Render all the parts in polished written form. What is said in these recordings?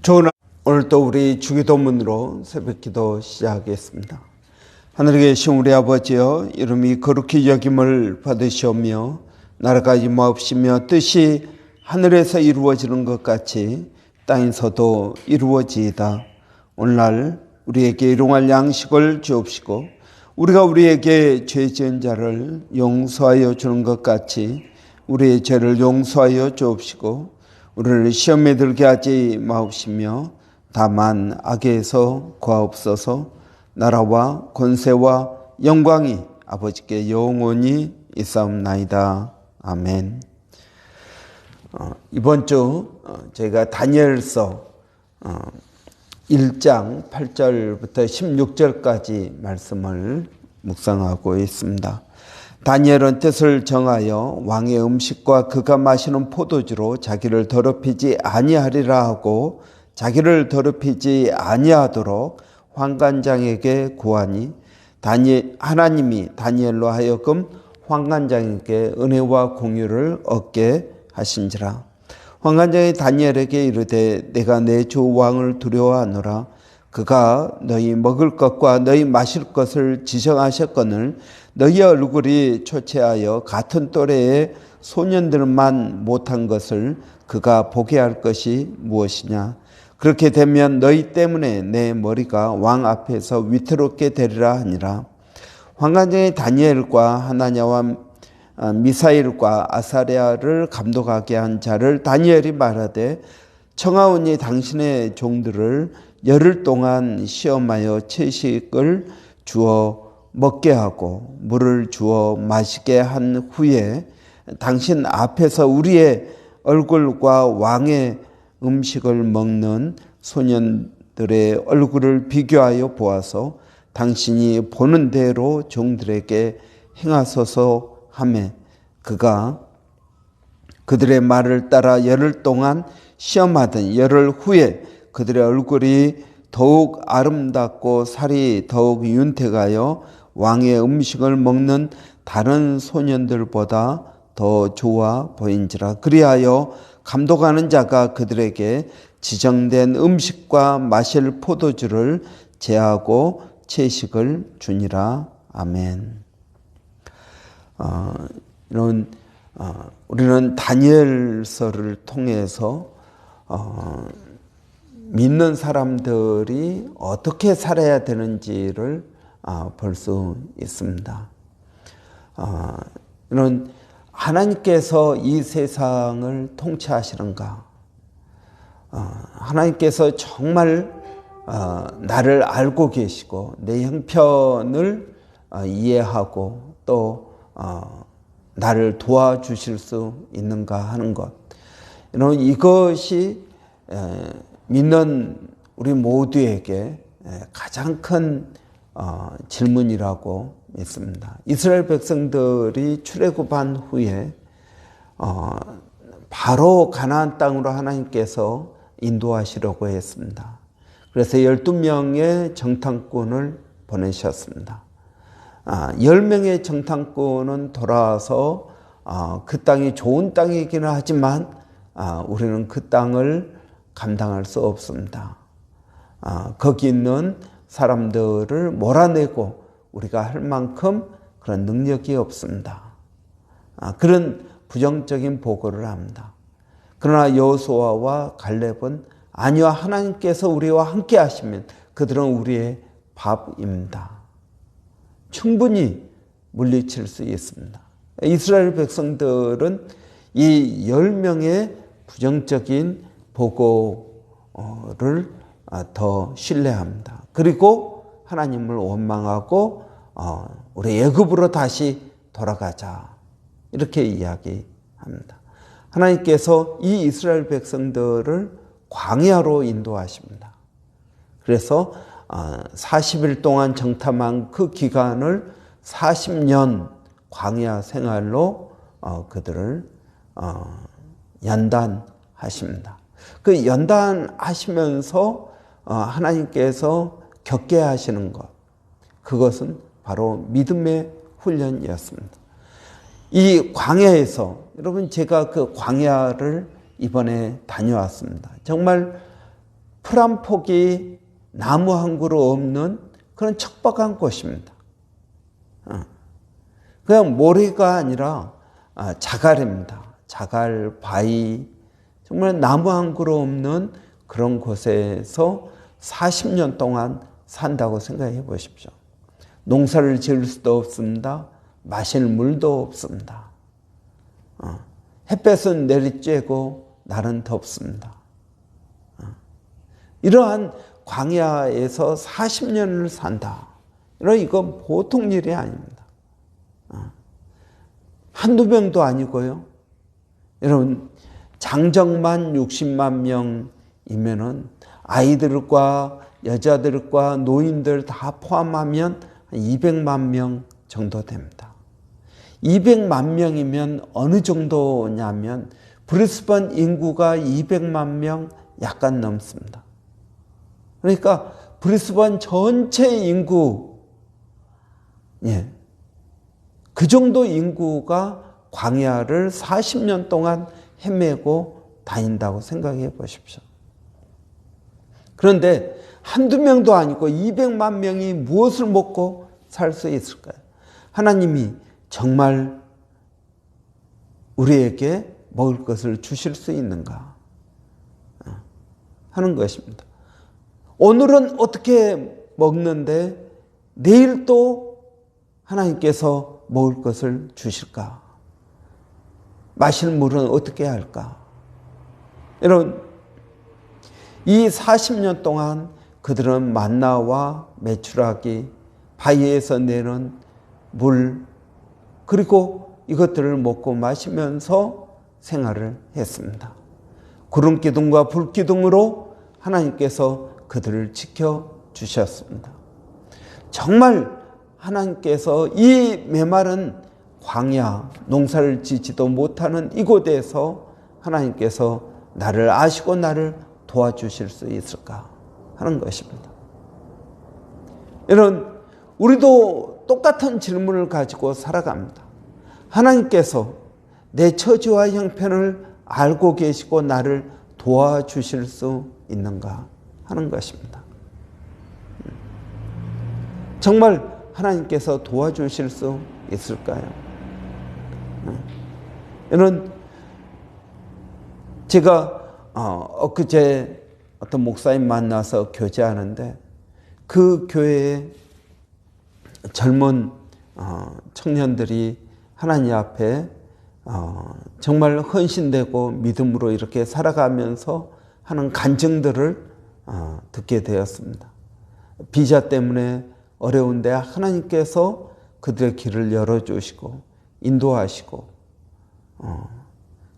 좋은 오늘 또 우리 주기도문으로 새벽기도 시작하겠습니다. 하늘에 계신 우리 아버지여, 이름이 거룩히 여김을 받으시오며 나라가 임하옵시며 뜻이 하늘에서 이루어지는 것 같이 땅에서도 이루어지이다. 오늘날 우리에게 일용할 양식을 주옵시고 우리가 우리에게 죄 지은 자를 용서하여 주는 것 같이 우리의 죄를 용서하여 주옵시고 우리를 시험에 들게 하지 마옵시며 다만 악에서 구하옵소서. 나라와 권세와 영광이 아버지께 영원히 있사옵나이다. 아멘. 이번 주 저희가 다니엘서 1장 8절부터 16절까지 말씀을 묵상하고 있습니다. 다니엘은 뜻을 정하여 왕의 음식과 그가 마시는 포도주로 자기를 더럽히지 아니하리라 하고 자기를 더럽히지 아니하도록 환관장에게 구하니 하나님이 다니엘로 하여금 환관장에게 은혜와 공유를 얻게 하신지라. 환관장이 다니엘에게 이르되 내가 내 주 왕을 두려워하노라. 그가 너희 먹을 것과 너희 마실 것을 지정하셨거늘 너희 얼굴이 초췌하여 같은 또래의 소년들만 못한 것을 그가 보게 할 것이 무엇이냐. 그렇게 되면 너희 때문에 내 머리가 왕 앞에서 위태롭게 되리라 하니라. 환관장이 다니엘과 하나냐와 미사일과 아사랴를 감독하게 한 자를 다니엘이 말하되 청하오니 당신의 종들을 열흘 동안 시험하여 채식을 주어 먹게 하고 물을 주어 마시게 한 후에 당신 앞에서 우리의 얼굴과 왕의 음식을 먹는 소년들의 얼굴을 비교하여 보아서 당신이 보는 대로 종들에게 행하소서 하매 그가 그들의 말을 따라 열흘 동안 시험하던 열흘 후에 그들의 얼굴이 더욱 아름답고 살이 더욱 윤택하여 왕의 음식을 먹는 다른 소년들보다 더 좋아 보인지라. 그리하여 감독하는 자가 그들에게 지정된 음식과 마실 포도주를 제하고 채식을 주니라. 아멘. 우리는 다니엘서를 통해서 믿는 사람들이 어떻게 살아야 되는지를 볼 수 있습니다. 이런 하나님께서 이 세상을 통치하시는가? 하나님께서 정말 나를 알고 계시고 내 형편을 이해하고 또 나를 도와주실 수 있는가 하는 것. 이것이 믿는 우리 모두에게 가장 큰 질문이라고 믿습니다. 이스라엘 백성들이 출애굽한 후에 바로 가나안 땅으로 하나님께서 인도하시려고 했습니다. 그래서 12명의 정탐꾼을 보내셨습니다. 10명의 정탐꾼은 돌아와서 그 땅이 좋은 땅이기는 하지만 우리는 그 땅을 감당할 수 없습니다. 거기 있는 사람들을 몰아내고 우리가 할 만큼 그런 능력이 없습니다. 그런 부정적인 보고를 합니다. 그러나 여호수아와 갈렙은 아니요, 하나님께서 우리와 함께 하시면 그들은 우리의 밥입니다. 충분히 물리칠 수 있습니다. 이스라엘 백성들은 이 10명의 부정적인 보고를 더 신뢰합니다. 그리고 하나님을 원망하고 우리 애굽으로 다시 돌아가자 이렇게 이야기합니다. 하나님께서 이 이스라엘 백성들을 광야로 인도하십니다. 그래서 40일 동안 정탐한 그 기간을 40년 광야 생활로 그들을 연단하십니다. 그 연단하시면서 하나님께서 겪게 하시는 것, 그것은 바로 믿음의 훈련이었습니다. 이 광야에서 여러분 제가 그 광야를 이번에 다녀왔습니다. 정말 풀 한 폭이 나무 한 그루 없는 그런 척박한 곳입니다. 그냥 모래가 아니라 자갈입니다. 자갈, 바위, 정말 나무 한 그루 없는 그런 곳에서 40년 동안 산다고 생각해 보십시오. 농사를 지을 수도 없습니다. 마실 물도 없습니다. 햇볕은 내리쬐고 날은 덥습니다. 이러한 광야에서 40년을 산다. 이건 보통 일이 아닙니다. 한두 명도 아니고요. 여러분, 장정만 60만 명이면은 아이들과 여자들과 노인들 다 포함하면 200만 명 정도 됩니다. 200만 명이면 어느 정도냐면 브리스번 인구가 200만 명 약간 넘습니다. 그러니까 브리스번 전체 인구, 그 정도 인구가 광야를 40년 동안 헤매고 다닌다고 생각해 보십시오. 그런데 한두 명도 아니고 200만 명이 무엇을 먹고 살 수 있을까요? 하나님이 정말 우리에게 먹을 것을 주실 수 있는가 하는 것입니다. 오늘은 어떻게 먹는데 내일 또 하나님께서 먹을 것을 주실까? 마실 물은 어떻게 할까? 여러분, 이 40년 동안 그들은 만나와 메추라기, 바위에서 내는 물, 그리고 이것들을 먹고 마시면서 생활을 했습니다. 구름 기둥과 불 기둥으로 하나님께서 그들을 지켜주셨습니다. 정말 하나님께서 이 메마른 광야, 농사를 짓지도 못하는 이곳에서 하나님께서 나를 아시고 나를 도와주실 수 있을까 하는 것입니다. 여러분, 우리도 똑같은 질문을 가지고 살아갑니다. 하나님께서 내 처지와 형편을 알고 계시고 나를 도와주실 수 있는가 하는 것입니다. 정말 하나님께서 도와주실 수 있을까요? 여러분, 제가 엊그제 어떤 목사님 만나서 교제하는데 그 교회에 젊은 청년들이 하나님 앞에 정말 헌신되고 믿음으로 이렇게 살아가면서 하는 간증들을 듣게 되었습니다. 비자 때문에 어려운데 하나님께서 그들의 길을 열어주시고 인도하시고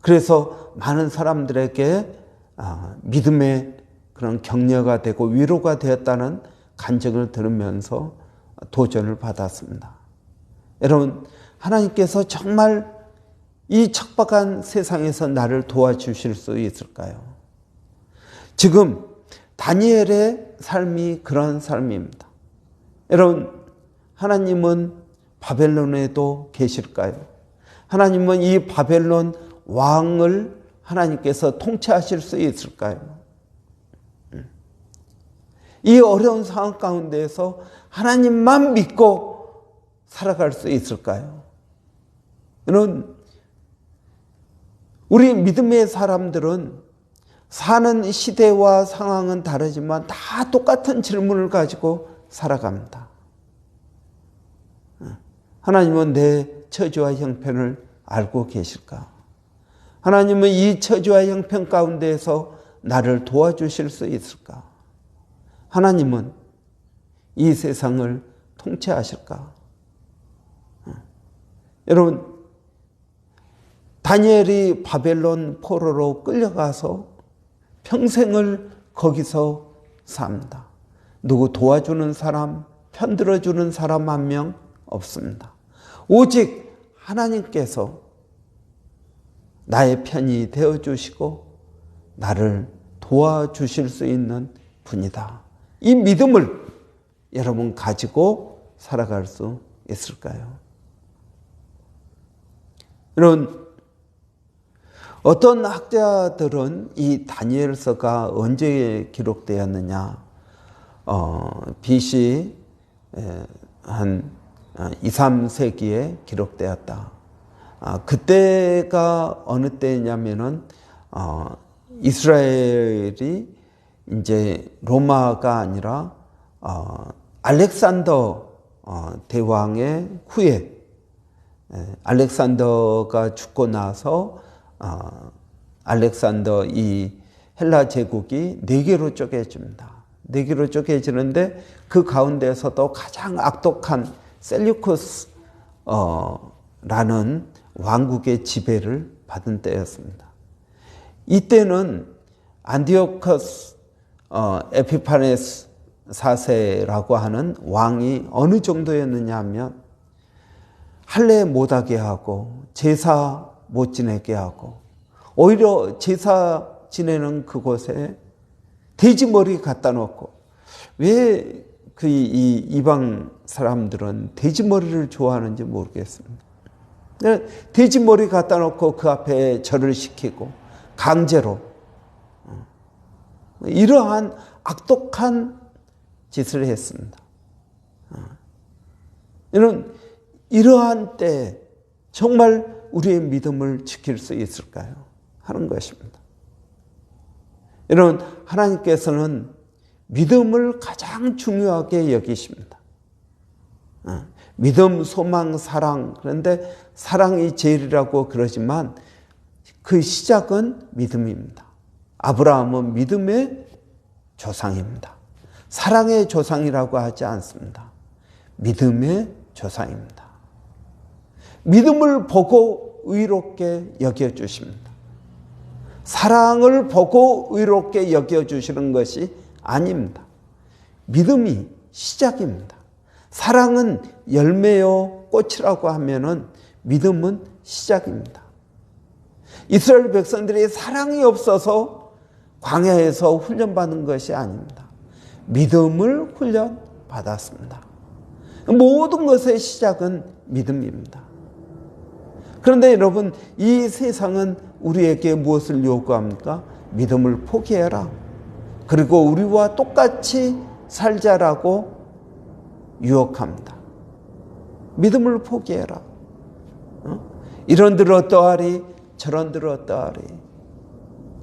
그래서 많은 사람들에게 믿음의 그런 격려가 되고 위로가 되었다는 간증을 들으면서 도전을 받았습니다. 여러분, 하나님께서 정말 이 척박한 세상에서 나를 도와주실 수 있을까요? 지금 다니엘의 삶이 그런 삶입니다. 여러분, 하나님은 바벨론에도 계실까요? 하나님은 이 바벨론 왕을 하나님께서 통치하실 수 있을까요? 이 어려운 상황 가운데에서 하나님만 믿고 살아갈 수 있을까요? 여러분, 우리 믿음의 사람들은 사는 시대와 상황은 다르지만 다 똑같은 질문을 가지고 살아갑니다. 하나님은 내 처지와 형편을 알고 계실까? 하나님은 이 처지와 형편 가운데에서 나를 도와주실 수 있을까? 하나님은 이 세상을 통치하실까? 여러분, 다니엘이 바벨론 포로로 끌려가서 평생을 거기서 삽니다. 누구 도와주는 사람, 편들어주는 사람 한 명 없습니다. 오직 하나님께서 나의 편이 되어주시고 나를 도와주실 수 있는 분이다. 이 믿음을 여러분 가지고 살아갈 수 있을까요? 여러분, 어떤 학자들은 이 다니엘서가 언제 기록되었느냐, BC 한 2, 3세기에 기록되었다. 그때가 어느 때냐면은 이스라엘이 이제 로마가 아니라 알렉산더 대왕의 후에, 알렉산더가 죽고 나서 알렉산더 이 헬라 제국이 4개로 쪼개집니다. 4개로 쪼개지는데 그 가운데서도 가장 악독한 셀류쿠스라는 왕국의 지배를 받은 때였습니다. 이때는 안티오커스 에피파네스 4세라고 하는 왕이 어느 정도였느냐 하면 할례 못하게 하고 제사 못 지내게 하고, 오히려 제사 지내는 그곳에 돼지머리 갖다 놓고, 왜 이 이방 사람들은 돼지머리를 좋아하는지 모르겠습니다. 돼지머리 갖다 놓고 그 앞에 절을 시키고 강제로 이러한 악독한 짓을 했습니다. 이러한 때 정말 우리의 믿음을 지킬 수 있을까요? 하는 것입니다. 여러분, 하나님께서는 믿음을 가장 중요하게 여기십니다. 믿음, 소망, 사랑. 그런데 사랑이 제일이라고 그러지만 그 시작은 믿음입니다. 아브라함은 믿음의 조상입니다. 사랑의 조상이라고 하지 않습니다. 믿음의 조상입니다. 믿음을 보고 의롭게 여겨주십니다. 사랑을 보고 의롭게 여겨주시는 것이 아닙니다. 믿음이 시작입니다. 사랑은 열매요 꽃이라고 하면은 믿음은 시작입니다. 이스라엘 백성들이 사랑이 없어서 광야에서 훈련받은 것이 아닙니다. 믿음을 훈련받았습니다. 모든 것의 시작은 믿음입니다. 그런데 여러분, 이 세상은 우리에게 무엇을 요구합니까? 믿음을 포기해라. 그리고 우리와 똑같이 살자라고 유혹합니다. 믿음을 포기해라. 이런들 어떠하리, 저런들 어떠하리.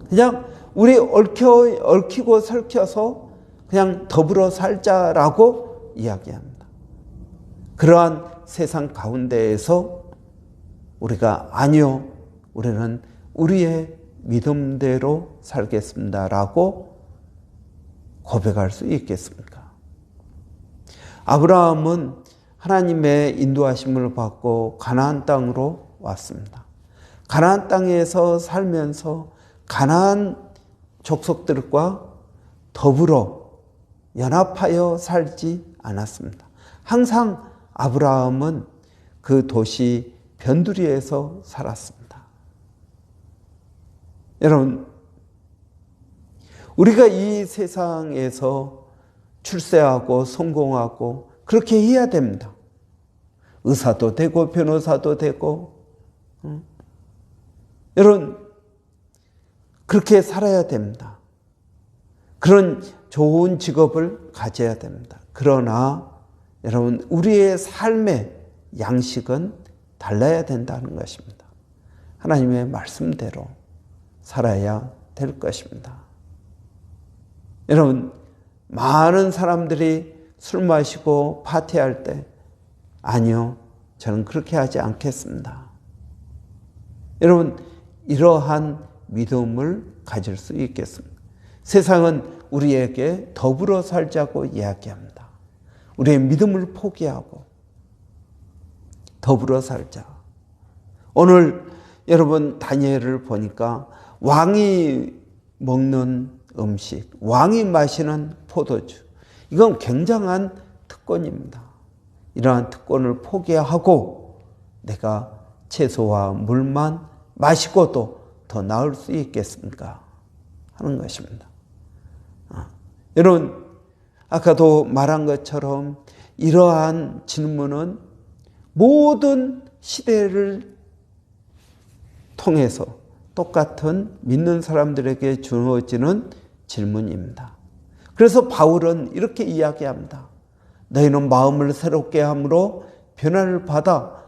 그냥 우리 얽히고 설켜서 그냥 더불어 살자라고 이야기합니다. 그러한 세상 가운데에서 우리가 아니요, 우리는 우리의 믿음대로 살겠습니다라고 고백할 수 있겠습니까? 아브라함은 하나님의 인도하심을 받고 가나안 땅으로 왔습니다. 가나안 땅에서 살면서 가나안 족속들과 더불어 연합하여 살지 않았습니다. 항상 아브라함은 그 도시 변두리에서 살았습니다. 여러분, 우리가 이 세상에서 출세하고 성공하고 그렇게 해야 됩니다. 의사도 되고 변호사도 되고, 여러분, 그렇게 살아야 됩니다. 그런 좋은 직업을 가져야 됩니다. 그러나 여러분, 우리의 삶의 양식은 달라야 된다는 것입니다. 하나님의 말씀대로 살아야 될 것입니다. 여러분, 많은 사람들이 술 마시고 파티할 때, 아니요, 저는 그렇게 하지 않겠습니다. 여러분, 이러한 믿음을 가질 수 있겠습니다. 세상은 우리에게 더불어 살자고 이야기합니다. 우리의 믿음을 포기하고 더불어 살자. 오늘 여러분 다니엘을 보니까 왕이 먹는 음식, 왕이 마시는 포도주, 이건 굉장한 특권입니다. 이러한 특권을 포기하고 내가 채소와 물만 마시고도 더 나을 수 있겠습니까? 하는 것입니다. 여러분, 아까도 말한 것처럼 이러한 질문은 모든 시대를 통해서 똑같은 믿는 사람들에게 주어지는 질문입니다. 그래서 바울은 이렇게 이야기합니다. 너희는 마음을 새롭게 함으로 변화를 받아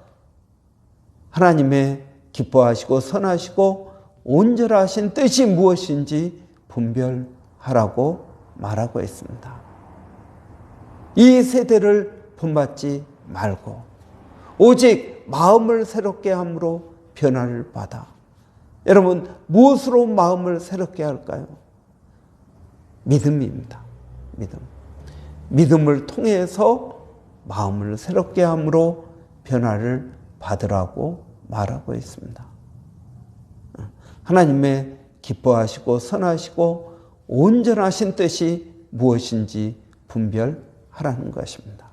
하나님의 기뻐하시고 선하시고 온전하신 뜻이 무엇인지 분별하라고 말하고 있습니다. 이 세대를 본받지 말고 오직 마음을 새롭게 함으로 변화를 받아. 여러분, 무엇으로 마음을 새롭게 할까요? 믿음입니다. 믿음을 통해서 마음을 새롭게 함으로 변화를 받으라고 말하고 있습니다. 하나님의 기뻐하시고 선하시고 온전하신 뜻이 무엇인지 분별하라는 것입니다.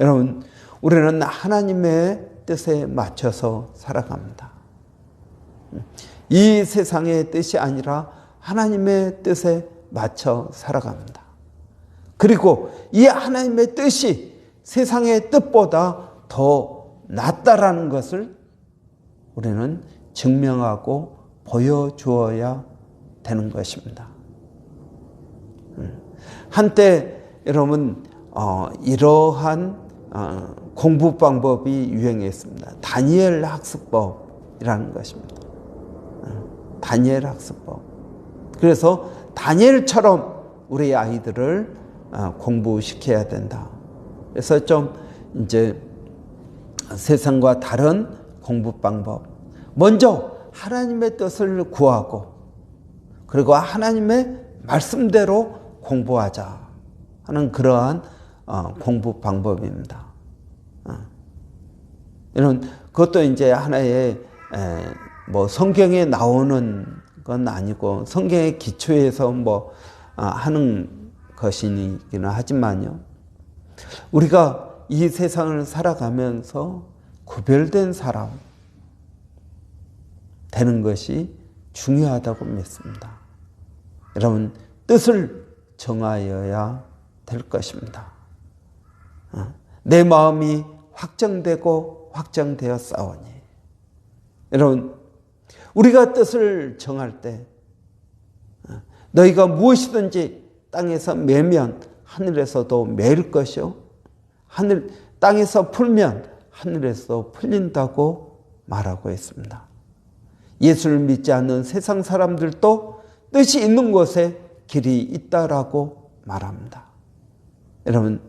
여러분, 우리는 하나님의 뜻에 맞춰서 살아갑니다. 이 세상의 뜻이 아니라 하나님의 뜻에 맞춰 살아갑니다. 그리고 이 하나님의 뜻이 세상의 뜻보다 더 낫다라는 것을 우리는 증명하고 보여주어야 되는 것입니다. 한때 여러분 이러한 공부 방법이 유행했습니다. 다니엘 학습법이라는 것입니다. 다니엘 학습법. 그래서 다니엘처럼 우리 아이들을 공부시켜야 된다. 그래서 좀 이제 세상과 다른 공부 방법. 먼저 하나님의 뜻을 구하고 그리고 하나님의 말씀대로 공부하자 하는 그러한 공부 방법입니다. 이런 그것도 이제 하나의 뭐 성경에 나오는 건 아니고 성경의 기초에서 뭐 하는 것이기는 하지만요. 우리가 이 세상을 살아가면서 구별된 사람 되는 것이 중요하다고 믿습니다. 여러분, 뜻을 정하여야 될 것입니다. 내 마음이 확정되고 확정되었사오니. 여러분, 우리가 뜻을 정할 때 너희가 무엇이든지 땅에서 매면 하늘에서도 매일 것이요 땅에서 풀면 하늘에서 풀린다고 말하고 있습니다. 예수를 믿지 않는 세상 사람들도 뜻이 있는 곳에 길이 있다라고 말합니다. 여러분,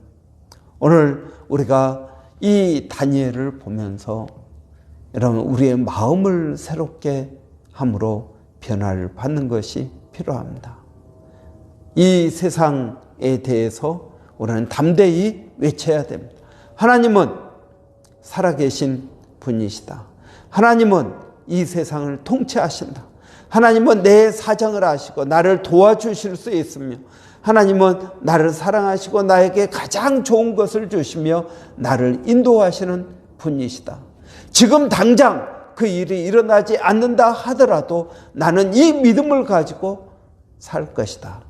오늘 우리가 이 다니엘을 보면서 여러분, 우리의 마음을 새롭게 함으로 변화를 받는 것이 필요합니다. 이 세상에 대해서 우리는 담대히 외쳐야 됩니다. 하나님은 살아계신 분이시다. 하나님은 이 세상을 통치하신다. 하나님은 내 사정을 아시고 나를 도와주실 수 있으며 하나님은 나를 사랑하시고 나에게 가장 좋은 것을 주시며 나를 인도하시는 분이시다. 지금 당장 그 일이 일어나지 않는다 하더라도 나는 이 믿음을 가지고 살 것이다.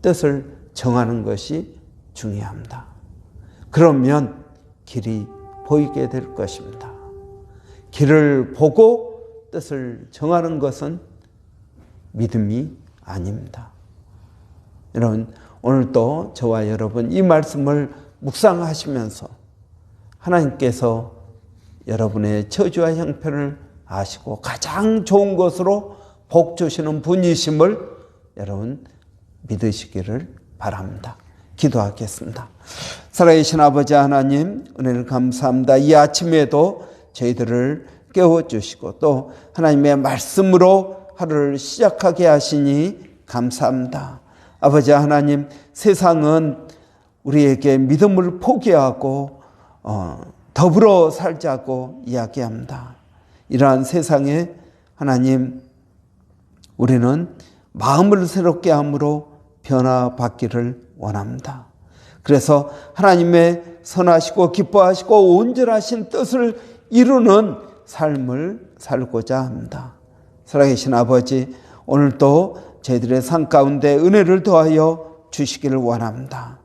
뜻을 정하는 것이 중요합니다. 그러면 길이 보이게 될 것입니다. 길을 보고 뜻을 정하는 것은 믿음이 아닙니다. 여러분, 오늘도 저와 여러분 이 말씀을 묵상하시면서 하나님께서 여러분의 처지와 형편을 아시고 가장 좋은 것으로 복 주시는 분이심을 여러분 믿으시기를 바랍니다. 기도하겠습니다. 살아계신 아버지 하나님, 은혜를 감사합니다. 이 아침에도 저희들을 깨워주시고 또 하나님의 말씀으로 하루를 시작하게 하시니 감사합니다. 아버지 하나님, 세상은 우리에게 믿음을 포기하고 더불어 살자고 이야기합니다. 이러한 세상에 하나님, 우리는 마음을 새롭게 함으로 변화받기를 원합니다. 그래서 하나님의 선하시고 기뻐하시고 온전하신 뜻을 이루는 삶을 살고자 합니다. 살아계신 아버지, 오늘도 저희들의 삶 가운데 은혜를 더하여 주시기를 원합니다.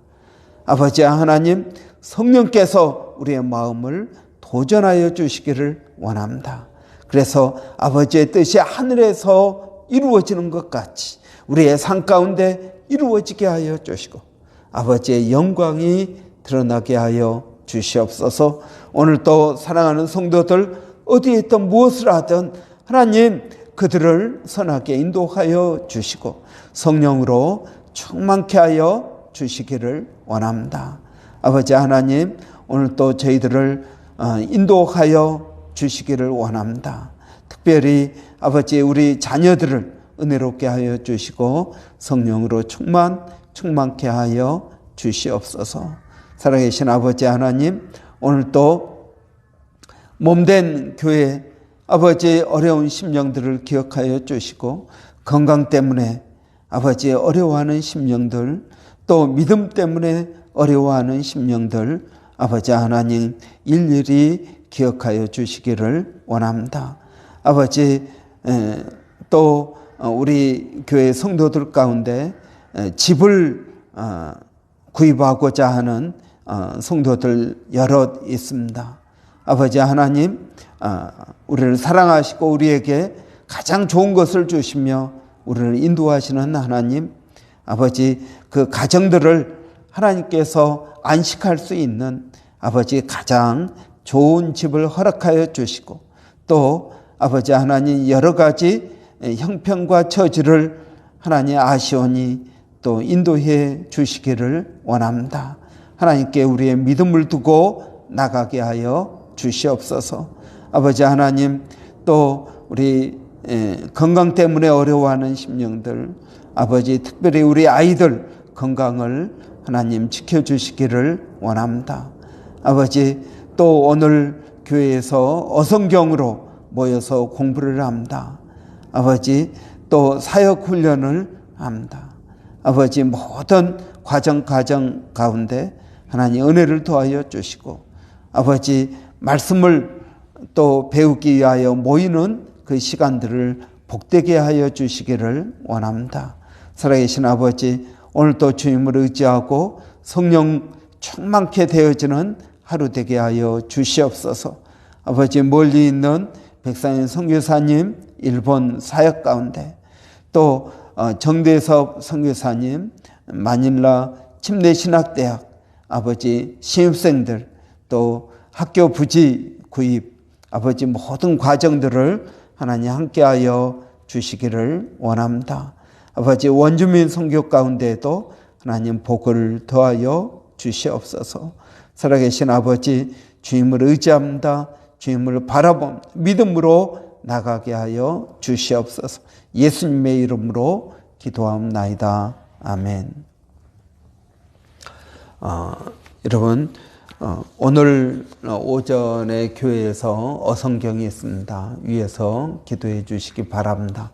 아버지 하나님, 성령께서 우리의 마음을 도전하여 주시기를 원합니다. 그래서 아버지의 뜻이 하늘에서 이루어지는 것 같이 우리의 삶 가운데 이루어지게 하여 주시고 아버지의 영광이 드러나게 하여 주시옵소서. 오늘 또 사랑하는 성도들 어디에 있든 무엇을 하든 하나님 그들을 선하게 인도하여 주시고 성령으로 충만케 하여 주시기를 원합니다. 아버지 하나님 오늘 또 저희들을 인도하여 주시기를 원합니다. 특별히 아버지 우리 자녀들을 은혜롭게 하여 주시고 성령으로 충만케 하여 주시옵소서. 살아계신 아버지 하나님 오늘 또 몸된 교회 아버지의 어려운 심령들을 기억하여 주시고 건강 때문에 아버지의 어려워하는 심령들 또 믿음 때문에 어려워하는 심령들 아버지 하나님 일일이 기억하여 주시기를 원합니다. 아버지 또 우리 교회 성도들 가운데 집을 구입하고자 하는 성도들 여럿 있습니다. 아버지 하나님 우리를 사랑하시고 우리에게 가장 좋은 것을 주시며 우리를 인도하시는 하나님 아버지 그 가정들을 하나님께서 안식할 수 있는 아버지 가장 좋은 집을 허락하여 주시고 또 아버지 하나님 여러 가지 형편과 처지를 하나님 아시오니 또 인도해 주시기를 원합니다. 하나님께 우리의 믿음을 두고 나가게 하여 주시옵소서. 아버지 하나님 또 우리 건강 때문에 어려워하는 심령들 아버지 특별히 우리 아이들 건강을 하나님 지켜주시기를 원합니다. 아버지 또 오늘 교회에서 어성경으로 모여서 공부를 합니다. 아버지 또 사역훈련을 합니다. 아버지 모든 과정 가운데 하나님 은혜를 더하여 주시고 아버지 말씀을 또 배우기 위하여 모이는 그 시간들을 복되게 하여 주시기를 원합니다. 살아계신 아버지 오늘 또 주님을 의지하고 성령 충만케 되어지는 하루 되게 하여 주시옵소서. 아버지 멀리 있는 백상현 선교사님 일본 사역 가운데 또 정대섭 선교사님 마닐라 침례신학대학 아버지 신입생들 또 학교 부지 구입 아버지 모든 과정들을 하나님 함께하여 주시기를 원합니다. 아버지 원주민 선교 가운데에도 하나님 복을 더하여 주시옵소서. 살아계신 아버지 주님을 의지합니다. 주님을 바라본 믿음으로 나가게 하여 주시옵소서. 예수님의 이름으로 기도하옵나이다. 아멘. 여러분 오늘 오전에 교회에서 어성경이 있습니다. 위에서 기도해 주시기 바랍니다.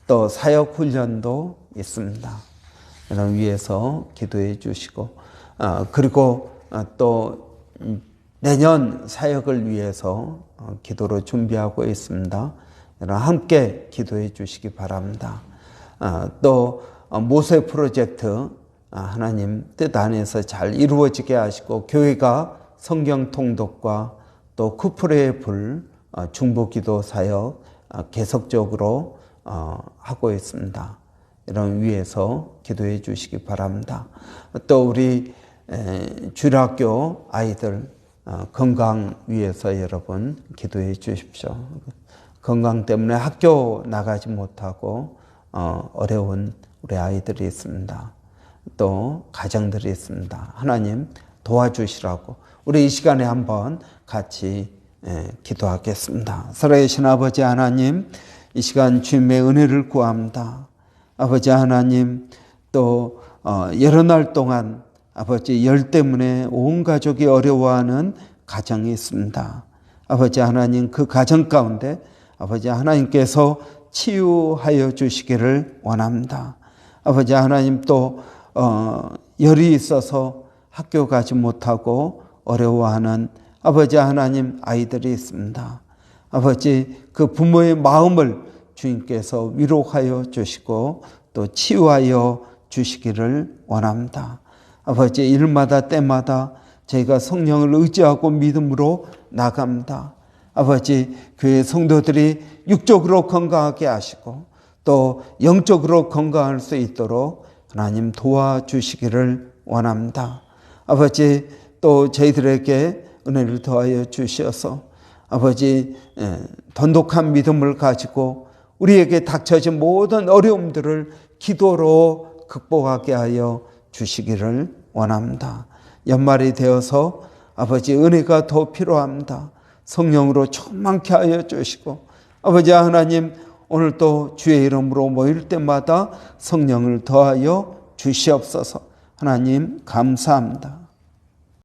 또 사역훈련도 있습니다. 여러분 위에서 기도해 주시고 그리고 또 내년 사역을 위해서 기도로 준비하고 있습니다. 여러분 함께 기도해 주시기 바랍니다. 또 모세 프로젝트 하나님 뜻 안에서 잘 이루어지게 하시고 교회가 성경 통독과 또 쿠프레의 불 중보기도 사역 계속적으로 하고 있습니다. 이런 위에서 기도해 주시기 바랍니다. 또 우리 주일학교 아이들 건강 위해서 여러분 기도해 주십시오. 건강 때문에 학교 나가지 못하고 어려운 우리 아이들이 있습니다. 또 가정들이 있습니다. 하나님 도와주시라고 우리 이 시간에 한번 같이 기도하겠습니다. 살아계신 아버지 하나님 이 시간 주님의 은혜를 구합니다. 아버지 하나님 또 여러 날 동안 아버지 열 때문에 온 가족이 어려워하는 가정이 있습니다. 아버지 하나님 그 가정 가운데 아버지 하나님께서 치유하여 주시기를 원합니다. 아버지 하나님 또 열이 있어서 학교 가지 못하고 어려워하는 아버지 하나님 아이들이 있습니다. 아버지 그 부모의 마음을 주님께서 위로하여 주시고 또 치유하여 주시기를 원합니다. 아버지 일마다 때마다 저희가 성령을 의지하고 믿음으로 나갑니다. 아버지, 교회 성도들이 육적으로 건강하게 하시고 또 영적으로 건강할 수 있도록 하나님 도와주시기를 원합니다. 아버지, 또 저희들에게 은혜를 더하여 주셔서 아버지, 돈독한 믿음을 가지고 우리에게 닥쳐진 모든 어려움들을 기도로 극복하게 하여 주시기를 원합니다. 연말이 되어서 아버지, 은혜가 더 필요합니다. 성령으로 충만케 하여 주시고 아버지 하나님, 오늘 또 주의 이름으로 모일 때마다 성령을 더하여 주시옵소서. 하나님 감사합니다.